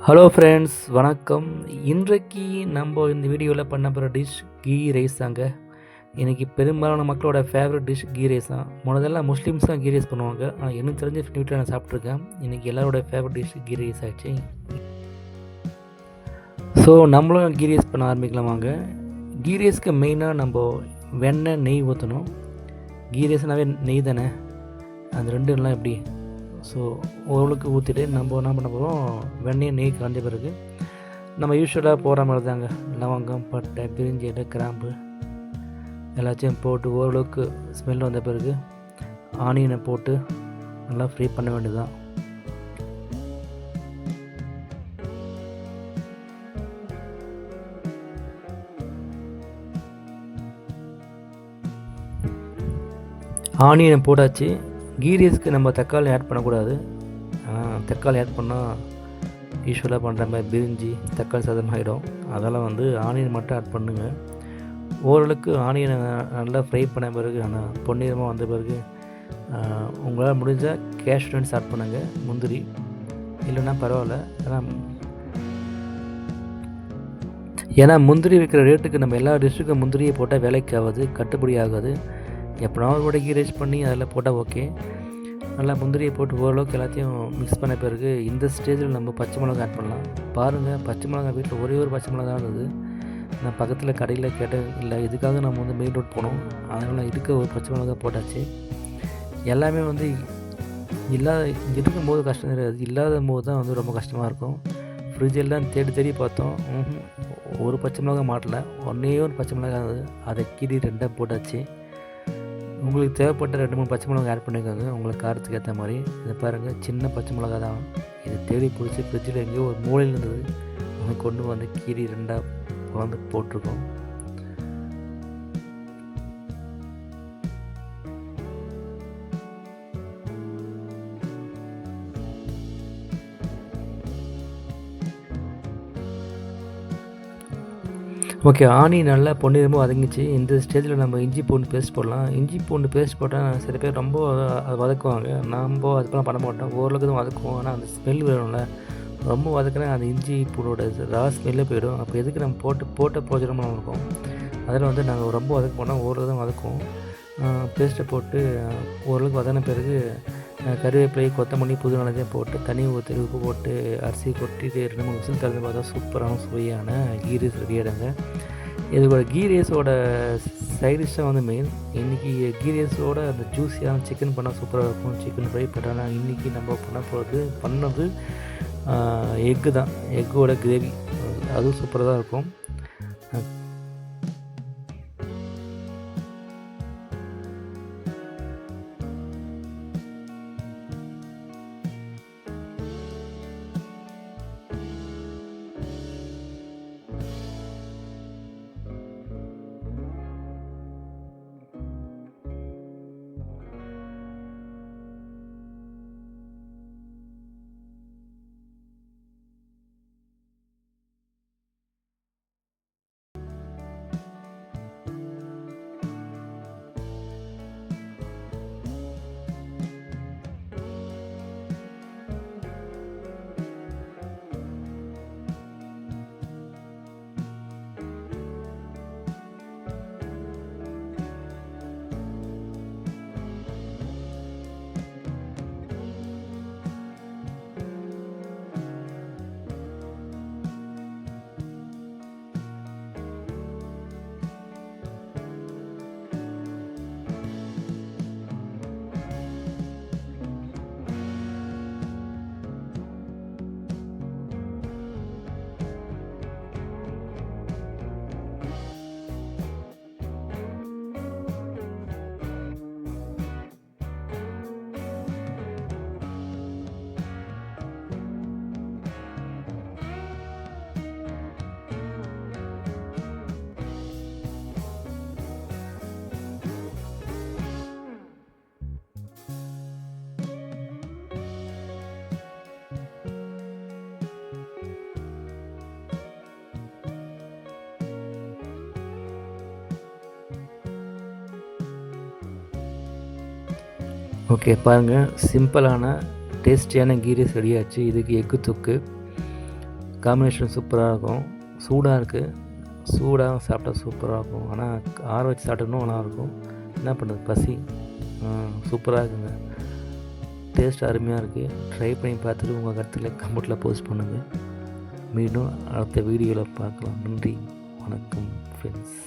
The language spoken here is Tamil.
ஹலோ ஃப்ரெண்ட்ஸ், வணக்கம். இன்றைக்கு நம்ம இந்த வீடியோவில் பண்ண போகிற டிஷ் கீ ரைஸ் தாங்க. இன்றைக்கி பெரும்பாலான மக்களோட ஃபேவரட் டிஷ் கீ ரைஸ் தான். முதல்ல முஸ்லீம்ஸ் தான் கீ ரைஸ் பண்ணுவாங்க. ஆனால் எனக்கு தெரிஞ்ச வீட்டில் நான் சாப்பிட்ருக்கேன். இன்றைக்கி எல்லாரோட ஃபேவரட் டிஷ் கீ ரைஸ் ஆகிடுச்சு. ஸோ நம்மளும் கீ ரைஸ் பண்ண ஆரம்பிக்கலாம் வாங்க. கீ ரைஸ்க்கு மெயினாக நம்ம வெண்ணெய், நெய் ஊற்றணும். கீ ரைஸ்னாவே நெய் தானே, அந்த ரெண்டுலாம் எப்படி? ஸோ ஓரளவுக்கு ஊற்றிட்டு நம்ம என்ன பண்ண போகிறோம், வெண்ணெய் நெய் காஞ்ச பிறகு நம்ம யூஸ்வலாக போகிற மாதிரி தாங்க, லவங்கம், பட்டை, பிரிஞ்சி இலை, கிராம்பு எல்லாத்தையும் போட்டு ஓரளவுக்கு ஸ்மெல் வந்த பிறகு ஆனியனை போட்டு நல்லா ஃப்ரை பண்ண வேண்டியதுதான். ஆனியனை போட்டாச்சு. கீ ரைஸ்க்கு நம்ம தக்காளி ஆட் பண்ணக்கூடாது. தக்காளி ஆட் பண்ணால் யூஸ்வலாக பண்ணுற மாதிரி பிரிஞ்சி தக்காளி சாதம் ஆகிடும். அதெல்லாம் ஆனியன் மட்டும் ஆட் பண்ணுங்கள். ஓரளவுக்கு ஆனியனை நல்லா ஃப்ரை பண்ண பிறகு, ஆனால் பொன்னிறமாக வந்த பிறகு உங்களால் முடிஞ்சால் கேஷ்யூ நட்ஸ் ஆட் பண்ணுங்கள், முந்திரி இல்லைன்னா பரவாயில்ல. ஏன்னா முந்திரி வைக்கிற ரேட்டுக்கு நம்ம எல்லா டிஷ்ஷுக்கும் முந்திரியை போட்டால் வேலைக்கு ஆகாது, கட்டுப்படி ஆகாது. எப்போனாலும் கூட கீ ரைஸ் பண்ணி அதில் போட்டால் ஓகே. நல்லா முந்திரியை போட்டு ஓரளவுக்கு எல்லாத்தையும் மிக்ஸ் பண்ண பிறகு இந்த ஸ்டேஜில் நம்ம பச்சை மிளகா ஆட் பண்ணலாம். பாருங்கள், பச்சை மிளகா வீட்டில் ஒரே ஒரு பச்சை மிளகா இருந்தது. நான் பக்கத்தில் கடையில் கேட்டேன், இல்லை இதுக்காக நம்ம மெயின் ரோட் போனோம், அதனால் இருக்க ஒரு பச்சை மிளகா போட்டாச்சு. எல்லாமே இல்லாத இருக்கும்போது கஷ்டம் கிடையாது, இல்லாத போது தான் ரொம்ப கஷ்டமாக இருக்கும். ஃப்ரிட்ஜெல்லாம் தேடி தேடி பார்த்தோம், ஒரு பச்சை மிளகா மாட்டலை. ஒன்றே ஒரு பச்சை மிளகா இருந்தது, அதை கீறி ரெண்டாக போட்டாச்சு. உங்களுக்கு தேவைப்பட்ட 2-3 பச்சை மிளகா ஆட் பண்ணிக்கோங்க, உங்களுக்கு காரத்துக்கு ஏற்ற மாதிரி. இதை பாருங்கள், சின்ன பச்சை மிளகா தான். இது தேடி பிடிச்சி ஃப்ரிட்ஜில் எங்கேயோ ஒரு மூலையில் இருந்தது, கொண்டு வந்து கீரி 2ஆக குழந்தை போட்டிருக்கோம். ஓகே, ஆனியன் நல்லா பொன்னிறமாக வதங்கிச்சு. இந்த ஸ்டேஜில் நம்ம இஞ்சி பூண்டு பேஸ்ட் போடலாம். இஞ்சி பூண்டு பேஸ்ட் போட்டால் சில பேர் ரொம்ப அதை வதக்குவாங்க. நம்ம அதுக்கெல்லாம் பண்ண மாட்டோம், ஓரளவுக்கு தான் வதக்குவோம். ஆனால் அந்த ஸ்மெல் வேணும்ல, ரொம்ப வதக்கினா அந்த இஞ்சி பூண்டோட ரா ஸ்மெல்லே போயிடும். அப்போ எதுக்கு நம்ம போட்ட பிரோஜனமாக இருக்கும். அதில் நாங்கள் ரொம்ப வதக்க போனால் ஓரளவு தான் வதக்குவோம். பேஸ்ட்டை போட்டு ஓரளவுக்கு வதங்கின பிறகு கருவேப்பிலை, கொத்தமல்லி, புது மிளகாயும் போட்டு தண்ணி ஊற்றி உப்பு போட்டு அரிசி கொட்டிட்டு 2-3 விசில் திறந்து பார்த்தா சூப்பரான சுவையான கீ ரைஸ் ரெடி ஆகிடுங்க. இதோட கீ ரைஸோட சைட் டிஷ்ஷாக மெயின். இன்றைக்கி கீ ரைஸோட அந்த ஜூஸியான சிக்கன் பண்ணால் சூப்பராக இருக்கும். சிக்கன் ஃப்ரை பண்ணால் இன்றைக்கி நம்ம பண்ணது எக்கு தான், எக்கோட கிரேவி, அதுவும் சூப்பராக தான் இருக்கும். ஓகே, பாருங்கள், சிம்பிளான டேஸ்டியான கீ ரைஸ் ரெடி ஆச்சு. இதுக்கு எக்கு தொக்கு, காம்பினேஷன் சூப்பராக இருக்கும். சூடாக இருக்குது, சூடாக சாப்பிட்டா சூப்பராக இருக்கும். ஆனால் ஆற வச்சு சாப்பிட்டோம்னா நல்லாயிருக்கும். என்ன பண்ணுறது, பசி. சூப்பராக இருக்குங்க. டேஸ்ட் அருமையாக இருக்குது. ட்ரை பண்ணி பார்த்துட்டு உங்கள் கருத்துல கமெண்ட்டில் போஸ்ட் பண்ணுங்கள். மீண்டும் அடுத்த வீடியோவில் பார்க்கலாம். நன்றி, வணக்கம் ஃப்ரெண்ட்ஸ்.